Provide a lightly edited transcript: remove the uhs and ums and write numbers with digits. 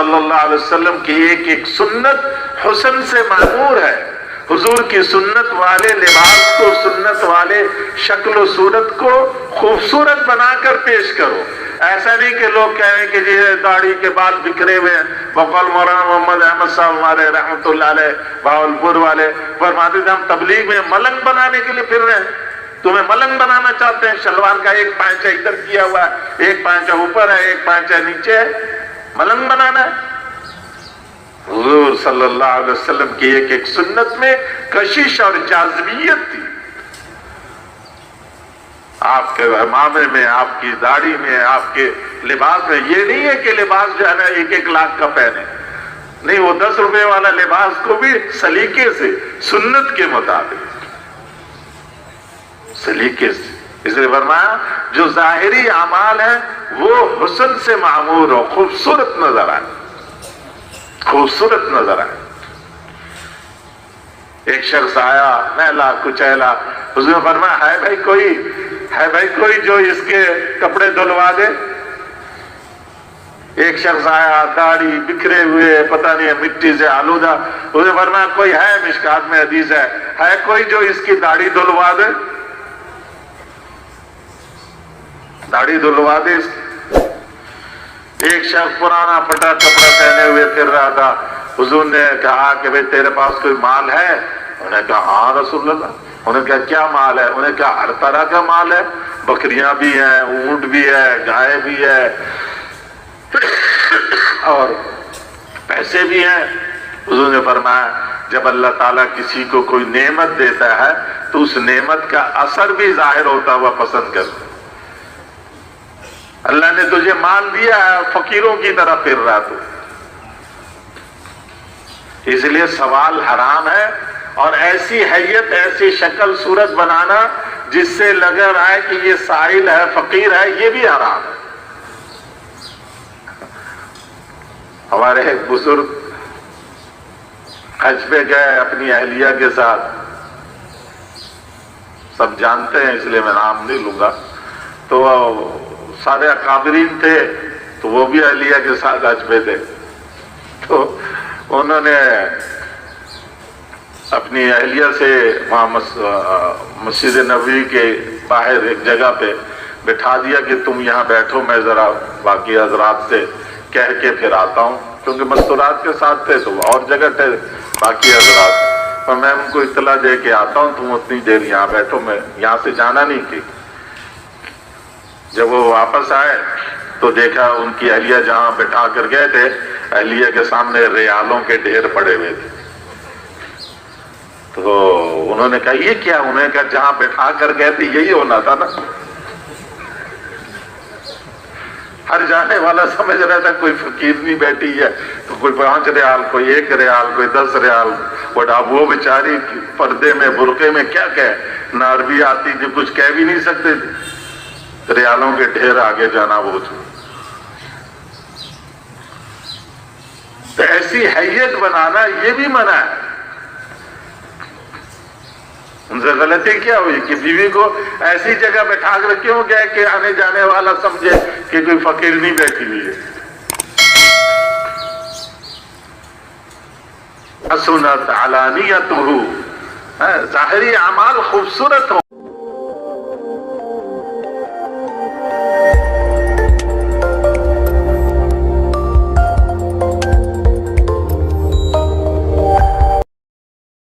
صلی اللہ علیہ وسلم کی ایک ایک سنت حسن سے معمور ہے. حضور کی سنت والے لباس کو، سنت والے شکل و صورت کو خوبصورت بنا کر پیش کرو. ایسا نہیں کہ لوگ کہیں کہ جی داڑھی کے بال بکھرے ہوئے ہیں. بقول مولانا محمد احمد صاحب ہمارے رحمۃ اللہ علیہ بہاولپور والے فرماتے تھے ہم تبلیغ میں ملنگ بنانے کے لیے پھر رہے ہیں. تمہیں ملنگ بنانا چاہتے ہیں؟ شلوار کا ایک پائچہ ادھر کیا ہوا ہے، ایک پائچہ اوپر ہے، ایک پائچہ نیچے ہے، ملنگ بنانا ہے؟ حضور صلی اللہ علیہ وسلم کی ایک ایک سنت میں کشش اور جاذبیت تھی. آپ کے عمامے میں، آپ کی داڑھی میں، آپ کے لباس میں. یہ نہیں ہے کہ لباس جو ہے نا 1-1 لاکھ کا پہنے، نہیں، وہ 10 روپے والا لباس کو بھی سلیقے سے، سنت کے مطابق، سلیقے سے. اس لیے فرمایا جو ظاہری اعمال ہیں وہ حسن سے معمور ہو، خوبصورت نظر آئے، خوبصورت نظر آئے. ایک شخص آیا میلا کچیلا، حضور نے فرمایا ہے بھائی کوئی جو اس کے کپڑے دھلوا دے. ایک شخص آیا داڑھی بکھرے ہوئے، پتہ نہیں مٹی سے آلودہ. حضور نے فرمایا کوئی ہے، مشکات میں حدیث ہے کوئی جو اس کی داڑھی دھلوا دے، داڑھی دھلوا دے اس کی. ایک شخص پرانا پھٹا کپڑا پہنے ہوئے پھر رہا تھا. حضور نے کہا کہ بھئی تیرے پاس کوئی مال ہے؟ انہوں نے کہا ہاں رسول اللہ. انہوں نے کہا کیا مال ہے؟ انہوں نے کہا ہر طرح کا مال ہے، بکریاں بھی ہیں، اونٹ بھی ہے، گائے بھی ہے اور پیسے بھی ہیں. حضور نے فرمایا جب اللہ تعالیٰ کسی کو کوئی نعمت دیتا ہے تو اس نعمت کا اثر بھی ظاہر ہوتا ہوا پسند کرتا. اللہ نے تجھے مال دیا ہے، فقیروں کی طرح پھر رہا تو. اس لیے سوال حرام ہے، اور ایسی حیت، ایسی شکل صورت بنانا جس سے لگ رہا ہے کہ یہ سائل ہے، فقیر ہے، یہ بھی حرام ہے. ہمارے ایک بزرگ حج پہ گئے اپنی اہلیہ کے ساتھ، سب جانتے ہیں اس لیے میں نام نہیں لوں گا. تو سارے اکابرین تھے تو وہ بھی اہلیہ کے ساتھ حج پہ تھے. تو انہوں نے اپنی اہلیہ سے وہاں مسجد نبوی کے باہر ایک جگہ پہ بٹھا دیا کہ تم یہاں بیٹھو، میں ذرا باقی حضرات سے کہہ کے پھر آتا ہوں، کیونکہ مستورات کے ساتھ تھے تو اور جگہ تھے باقی حضرات، اور میں ان کو اطلاع دے کے آتا ہوں، تم اتنی دیر یہاں بیٹھو، میں یہاں سے جانا نہیں کی. جب وہ واپس آئے تو دیکھا ان کی اہلیہ جہاں بٹھا کر گئے تھے، اہلیہ کے سامنے ریالوں کے ڈھیر پڑے ہوئے تھے. تو انہوں نے کہا یہ کیا؟ انہوں نے کہا جہاں بٹھا کر گئے تھے یہی ہونا تھا نا. ہر جانے والا سمجھ رہا تھا کوئی فقیر نہیں بیٹھی ہے تو کوئی 5 ریال، کوئی 1 ریال، کوئی 10 ریال. اب وہ بیچاری پردے میں برقعے میں کیا کہے، نہ عربی آتی تھی، کچھ کہہ بھی نہیں سکتے تھے. ریالوں کے ڈھیر آگے جانا وہ تو ایسی حیت بنانا یہ بھی منع ہے. ان سے غلطی کیا ہوئی کہ بیوی کو ایسی جگہ بٹھا کر کیوں گئے کہ آنے جانے والا سمجھے کہ کوئی فقیر نہیں بیٹھی ہوئی ہے. حسنت علانیتہ، ظاہری اعمال خوبصورت ہو،